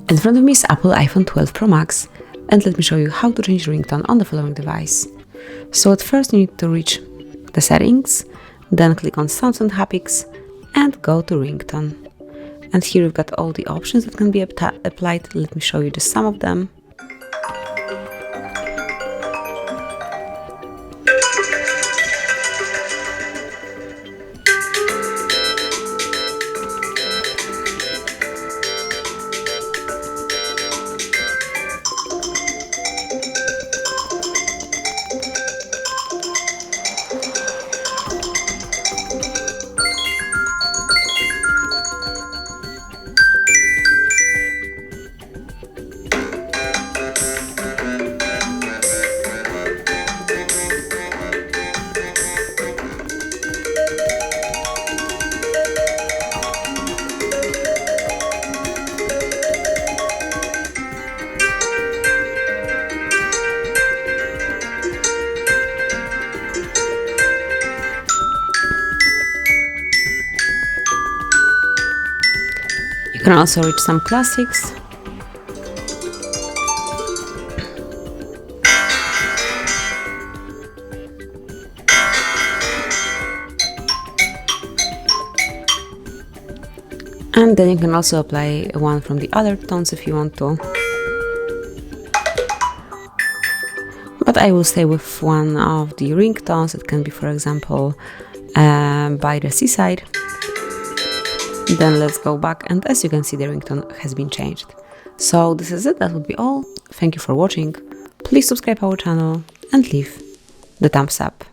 In front of me is Apple iPhone 12 Pro Max, and let me show you how to change ringtone on the following device. So at first you need to reach the settings, then click on Sounds and Haptics and go to ringtone. And here you've got all the options that can be applied. Let me show you just some of them. You can also reach some classics. And then you can also apply one from the other tones if you want to. But I will stay with one of the ringtones. It can be, for example, By the Seaside. Then let's go back, and as you can see, the ringtone has been changed. So this is it, that would be all. Thank you for watching. Please subscribe our channel and leave the thumbs up.